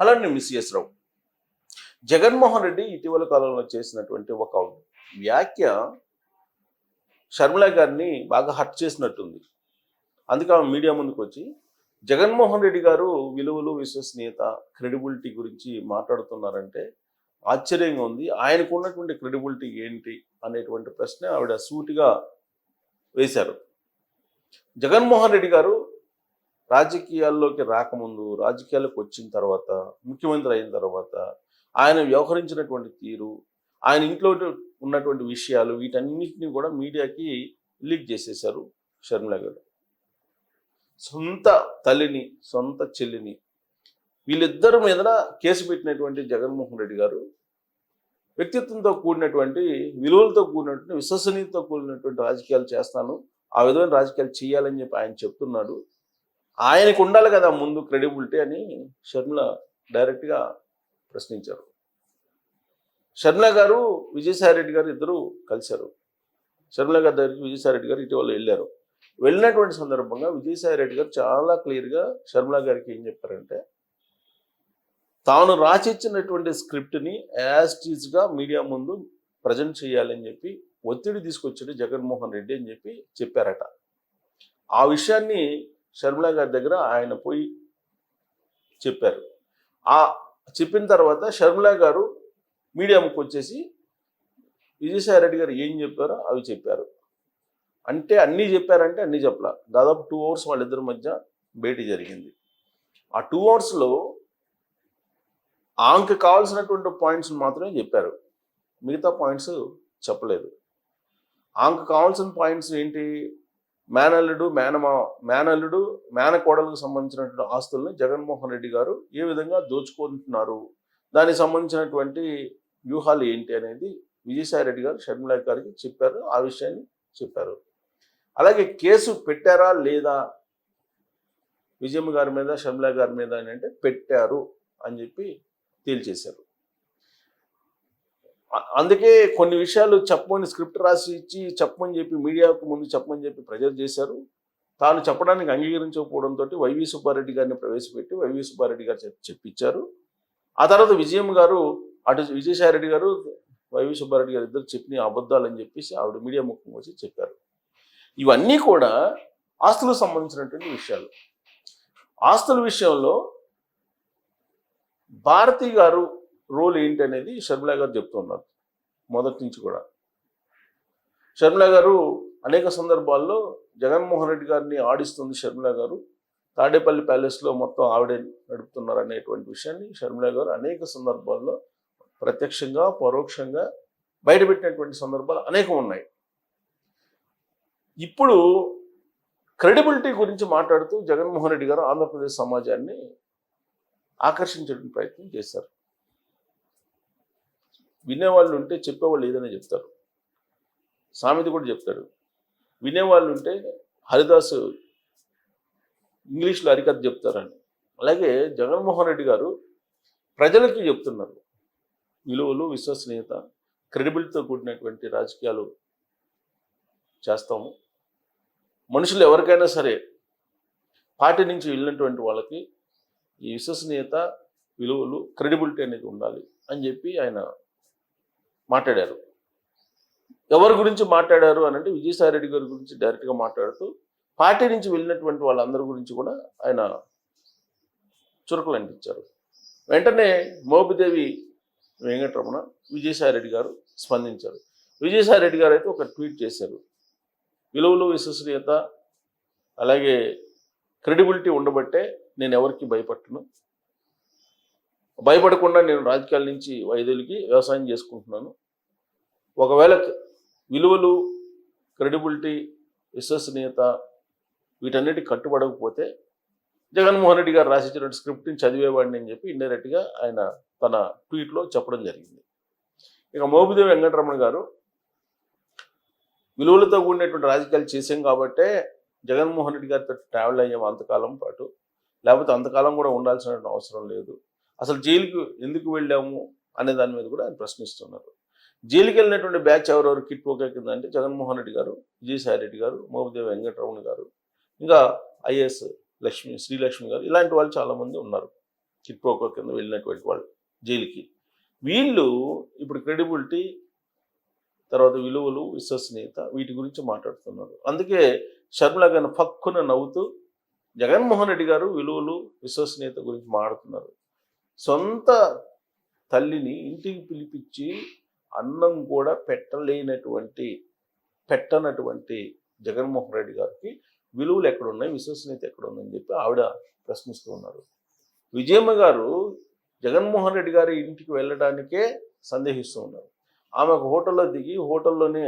అలానే మిస్ఎస్ రావు. జగన్మోహన్ రెడ్డి ఇటీవల కాలంలో చేసినటువంటి ఒక వ్యాఖ్య షర్మిల గారిని బాగా హర్ట్ చేసినట్టుంది. అందుకే ఆమె మీడియా ముందుకు వచ్చి జగన్మోహన్ రెడ్డి గారు విలువలు, విశ్వసనీయత, క్రెడిబిలిటీ గురించి మాట్లాడుతున్నారంటే ఆశ్చర్యంగా ఉంది. ఆయనకు ఉన్నటువంటి క్రెడిబిలిటీ ఏంటి అనేటువంటి ప్రశ్న ఆవిడ సూటిగా వేశారు. జగన్మోహన్ రెడ్డి గారు రాజకీయాల్లోకి రాకముందు, రాజకీయాల్లోకి వచ్చిన తర్వాత, ముఖ్యమంత్రి అయిన తర్వాత ఆయన వ్యవహరించినటువంటి తీరు, ఆయన ఇంట్లో ఉన్నటువంటి విషయాలు, వీటన్నిటిని కూడా మీడియాకి లీక్ చేసేశారు షర్మిల గారు. సొంత తల్లిని, సొంత చెల్లిని, వీళ్ళిద్దరి మీద కేసు పెట్టినటువంటి జగన్మోహన్ రెడ్డి గారు వ్యక్తిత్వంతో కూడినటువంటి, విలువలతో కూడినటువంటి, విశ్వసనీయతతో కూడినటువంటి రాజకీయాలు చేస్తాను, ఆ విధమైన రాజకీయాలు చేయాలని చెప్పి ఆయన చెప్తున్నాడు. ఆయనకు ఉండాలి కదా ముందు క్రెడిబిలిటీ అని షర్మిల డైరెక్ట్గా ప్రశ్నించారు. షర్మిల గారు, విజయసాయిరెడ్డి గారు ఇద్దరు కలిశారు. షర్మిల గారి దగ్గరికి విజయసాయిరెడ్డి గారు ఇటీవల వెళ్ళారు. వెళ్ళినటువంటి సందర్భంగా విజయసాయిరెడ్డి గారు చాలా క్లియర్గా షర్మిల గారికి ఏం చెప్పారంటే, తాను రాసిచ్చినటువంటి స్క్రిప్ట్ని యాజ్ టీజ్గా మీడియా ముందు ప్రజెంట్ చేయాలని చెప్పి ఒత్తిడి తీసుకొచ్చాడు జగన్మోహన్ రెడ్డి అని చెప్పి చెప్పారట. ఆ విషయాన్ని షర్మిల గారి దగ్గర ఆయన పోయి చెప్పారు. ఆ చెప్పిన తర్వాత షర్మిల గారు మీడియా ముందుకు వచ్చేసి విజయసాయిరెడ్డి గారు ఏం చెప్పారో అవి చెప్పారు. అంటే అన్నీ చెప్పారంటే అన్నీ చెప్పలా. దాదాపు 2 hours వాళ్ళిద్దరి మధ్య భేటీ జరిగింది. ఆ 2 hours ఆమెకు కావాల్సినటువంటి పాయింట్స్ మాత్రమే చెప్పారు, మిగతా పాయింట్స్ చెప్పలేదు. ఆమెకు కావాల్సిన పాయింట్స్ ఏంటి? మేనల్లుడు, మేనకోడలకు సంబంధించినటువంటి ఆస్తుల్ని జగన్మోహన్ రెడ్డి గారు ఏ విధంగా దోచుకుంటున్నారు, దానికి సంబంధించినటువంటి వ్యూహాలు ఏంటి అనేది విజయసాయిరెడ్డి గారు షర్మిల గారికి చెప్పారు. ఆ విషయాన్ని చెప్పారు. అలాగే కేసు పెట్టారా లేదా విజయమ్మ గారి మీద, షర్మిల గారి మీద అని అంటే పెట్టారు అని చెప్పి తేల్చేశారు. అందుకే కొన్ని విషయాలు చెప్పమని స్క్రిప్ట్ రాసి ఇచ్చి చెప్పమని చెప్పి మీడియాకు ముందు చెప్పమని చెప్పి ప్రెజర్ చేశారు. తాను చెప్పడానికి అంగీకరించకపోవడంతో వైవి సుబ్బారెడ్డి గారిని ప్రవేశపెట్టి వైవి సుబ్బారెడ్డి గారు చెప్పించారు. ఆ తర్వాత విజయమ్మ గారు, అటు విజయసాయిరెడ్డి గారు, వైవి సుబ్బారెడ్డి గారు ఇద్దరు చెప్పిన అబద్ధాలు అని చెప్పేసి ఆవిడ మీడియా ముఖం వచ్చి చెప్పారు. ఇవన్నీ కూడా ఆస్తులకు సంబంధించినటువంటి విషయాలు. ఆస్తుల విషయంలో భారతి గారు రోల్ ఏంటి అనేది షర్మిల గారు చెప్తున్నారు మొదటి నుంచి కూడా. షర్మిల గారు అనేక సందర్భాల్లో జగన్మోహన్ రెడ్డి గారిని ఆడిస్తుంది. షర్మిల గారు తాడేపల్లి ప్యాలెస్లో మొత్తం ఆవిడే నడుపుతున్నారు అనేటువంటి విషయాన్ని షర్మిల గారు అనేక సందర్భాల్లో ప్రత్యక్షంగా, పరోక్షంగా బయటపెట్టినటువంటి సందర్భాలు అనేకం ఉన్నాయి. ఇప్పుడు క్రెడిబిలిటీ గురించి మాట్లాడుతూ జగన్మోహన్ రెడ్డి గారు ఆంధ్రప్రదేశ్ సమాజాన్ని ఆకర్షించడానికి ప్రయత్నం చేశారు. వినేవాళ్ళు ఉంటే చెప్పేవాళ్ళు ఏదైనా చెప్తారు. సామెత కూడా చెప్తాడు, వినేవాళ్ళు ఉంటే హరిదాసు ఇంగ్లీష్లో అరికథ చెప్తారని. అలాగే జగన్మోహన్ రెడ్డి గారు ప్రజలకి చెప్తున్నారు, విలువలు, విశ్వసనీయత, క్రెడిబిలిటీతో కూడినటువంటి రాజకీయాలు చేస్తాము. మనుషులు ఎవరికైనా సరే పార్టీ నుంచి వెళ్ళినటువంటి వాళ్ళకి ఈ విశ్వసనీయత, విలువలు, క్రెడిబిలిటీ అనేది ఉండాలి అని చెప్పి ఆయన మాట్లాడారు. ఎవరి గురించి మాట్లాడారు అని అంటే విజయసాయిరెడ్డి గారి గురించి డైరెక్ట్గా మాట్లాడుతూ పార్టీ నుంచి వెళ్ళినటువంటి వాళ్ళందరి గురించి కూడా ఆయన చురుకులు అంటించారు. వెంటనే మోపిదేవి వెంకటరమణ, విజయసాయిరెడ్డి గారు స్పందించారు. విజయసాయిరెడ్డి గారు అయితే ఒక ట్వీట్ చేశారు, విలువలు, విశ్వసనీయత, అలాగే క్రెడిబిలిటీ ఉండబట్టే నేను ఎవరికి భయపడను, భయపడకుండా నేను రాజకీయాల నుంచి వైదొలిగి వ్యవసాయం చేసుకుంటున్నాను. ఒకవేళ విలువలు, క్రెడిబిలిటీ, విశ్వసనీయత వీటన్నిటికి కట్టుబడకపోతే జగన్మోహన్ రెడ్డి గారు రాసిచ్చినటువంటి స్క్రిప్ట్ని చదివేవాడిని అని చెప్పి ఇండైరెక్ట్గా ఆయన తన ట్వీట్లో చెప్పడం జరిగింది. ఇక మోపిదేవి వెంకటరమణ గారు, విలువలతో కూడినటువంటి రాజకీయాలు చేసాం కాబట్టే జగన్మోహన్ రెడ్డి గారితో ట్రావెల్ అయ్యాము అంతకాలం పాటు, లేకపోతే అంతకాలం కూడా ఉండాల్సిన అవసరం లేదు, అసలు జైలుకి ఎందుకు వెళ్ళాము అనే దాని మీద కూడా ఆయన ప్రశ్నిస్తున్నారు. జైలుకి వెళ్ళినటువంటి బ్యాచ్ ఎవరెవరు కిట్ ఓకే కింద అంటే జగన్మోహన్ రెడ్డి గారు, విజయసాయిరెడ్డి గారు, మోపిదేవి వెంకటరమణ గారు, ఇంకా ఐఏఎస్ శ్రీలక్ష్మి గారు, ఇలాంటి వాళ్ళు చాలామంది ఉన్నారు. కిట్ ప్రోకో కింద వెళ్ళినటువంటి వాళ్ళు జైలుకి. వీళ్ళు ఇప్పుడు క్రెడిబిలిటీ, తర్వాత విలువలు, విశ్వసనీయత వీటి గురించి మాట్లాడుతున్నారు. అందుకే షర్మిల గారిని ఫక్కున నవ్వుతూ జగన్మోహన్ రెడ్డి గారు విలువలు, విశ్వసనీయత గురించి మాట్లాడుతున్నారు. సొంత తల్లిని ఇంటికి పిలిపించి అన్నం కూడా పెట్టనటువంటి జగన్మోహన్ రెడ్డి గారికి విలువలు ఎక్కడున్నాయి, విశ్వసనీయత ఎక్కడుందని చెప్పి ఆవిడ ప్రశ్నిస్తూ ఉన్నారు. విజయమ్మ గారు జగన్మోహన్ రెడ్డి గారి ఇంటికి వెళ్ళడానికే సందేహిస్తూ ఉన్నారు. ఆమె ఒక హోటల్లో దిగి హోటల్లోనే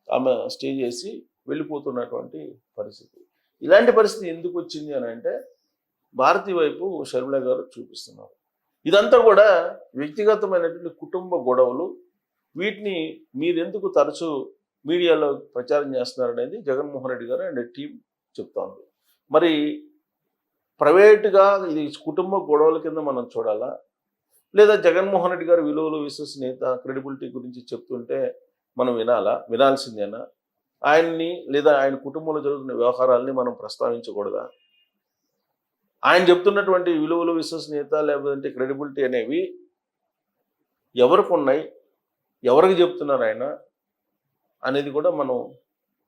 ఆమె స్టే చేసి వెళ్ళిపోతున్నటువంటి పరిస్థితి. ఇలాంటి పరిస్థితి ఎందుకు వచ్చింది అని అంటే భారతి వైపు షర్మిల గారు చూపిస్తున్నారు. ఇదంతా కూడా వ్యక్తిగతమైనటువంటి కుటుంబ గొడవలు. వీటిని మీరెందుకు తరచూ మీడియాలో ప్రచారం చేస్తున్నారనేది జగన్మోహన్ రెడ్డి గారు అండ్ టీం చెప్తోంది. మరి ప్రైవేటుగా ఇది కుటుంబ గొడవల కింద మనం చూడాలా, లేదా జగన్మోహన్ రెడ్డి గారు విలువలు, విశ్వసనీయత, క్రెడిబిలిటీ గురించి చెప్తుంటే మనం వినాల్సిందేనా? ఆయన్ని లేదా ఆయన కుటుంబంలో జరుగుతున్న వ్యవహారాలని మనం ప్రస్తావించకూడదా? ఆయన చెప్తున్నటువంటి విలువలు, విశ్వసనీయత లేకపోతే క్రెడిబిలిటీ అనేవి ఎవరికి ఉన్నాయి, ఎవరికి చెప్తున్నారు ఆయన అనేది కూడా మనం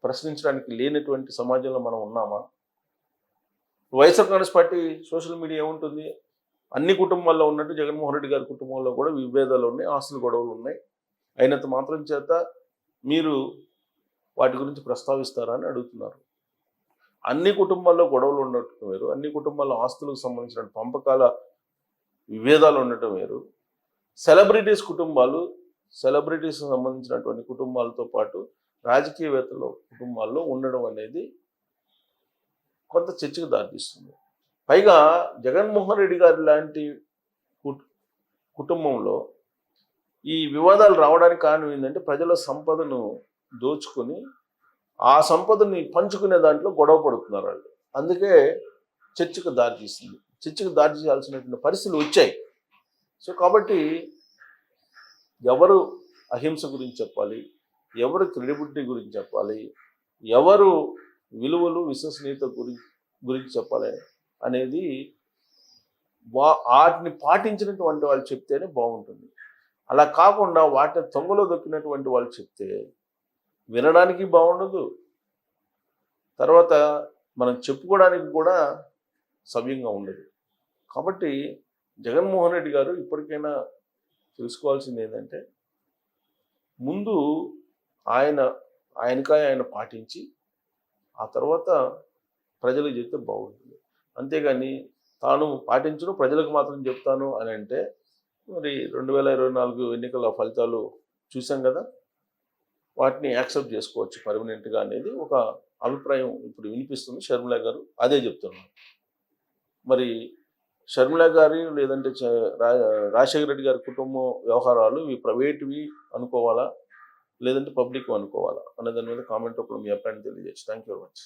ప్రశ్నించడానికి లేనటువంటి సమాజంలో మనం ఉన్నామా? YSR Congress party social media ఏముంటుంది? అన్ని కుటుంబాల్లో ఉన్నట్టు జగన్మోహన్ రెడ్డి గారి కుటుంబంలో కూడా విభేదాలు ఉన్నాయి, ఆస్తుల గొడవలు ఉన్నాయి. అయినంత మాత్రం చేత మీరు వాటి గురించి ప్రస్తావిస్తారా అని అడుగుతున్నారు. అన్ని కుటుంబాల్లో గొడవలు ఉండటం వేరు, అన్ని కుటుంబాల్లో ఆస్తులకు సంబంధించిన పంపకాల విభేదాలు ఉండటం వేరు. సెలబ్రిటీస్ సంబంధించినటువంటి కుటుంబాలతో పాటు రాజకీయవేత్తల కుటుంబాల్లో ఉండడం అనేది కొంత చర్చకు దారితీస్తుంది. పైగా జగన్మోహన్ రెడ్డి గారి లాంటి కుటుంబంలో ఈ వివాదాలు రావడానికి కారణం ఏంటంటే ప్రజల సంపదను దోచుకొని ఆ సంపదని పంచుకునే దాంట్లో గొడవ పడుతున్నారు వాళ్ళు. అందుకే చర్చకు దారితీస్తుంది. చర్చకు దారి చేయాల్సినటువంటి పరిస్థితులు వచ్చాయి. సో కాబట్టి ఎవరు అహింస గురించి చెప్పాలి, ఎవరు క్రెడిబిలిటీ గురించి చెప్పాలి, ఎవరు విలువలు, విశ్వసనీయత గురించి చెప్పాలి అనేది వాటిని పాటించినటువంటి వాళ్ళు చెప్తేనే బాగుంటుంది. అలా కాకుండా వాటిని తొంగలో దొక్కినటువంటి వాళ్ళు చెప్తే వినడానికి బాగుండదు, తర్వాత మనం చెప్పుకోవడానికి కూడా సవ్యంగా ఉండదు. కాబట్టి జగన్మోహన్ రెడ్డి గారు ఇప్పటికైనా తెలుసుకోవాల్సింది ఏంటంటే ముందు ఆయన పాటించి ఆ తర్వాత ప్రజలకు చెప్తే బాగుంటుంది. అంతేగాని తాను పాటించను ప్రజలకు మాత్రం చెప్తాను అని అంటే మరి 2024 ఎన్నికల ఫలితాలు చూసాం కదా, వాటిని యాక్సెప్ట్ చేసుకోవచ్చు పర్మనెంట్గా అనేది ఒక అభిప్రాయం ఇప్పుడు వినిపిస్తుంది. షర్మిల గారు అదే చెప్తున్నారు. మరి షర్మిల గారి లేదంటే రాజశేఖర రెడ్డి గారి కుటుంబం వ్యవహారాలు ఇవి ప్రైవేట్వి అనుకోవాలా లేదంటే పబ్లిక్ అనుకోవాలా అనే దాని మీద కామెంట్ రూపంలో మీ అభిప్రాయాన్ని తెలియజేయచ్చు. Thank you very much.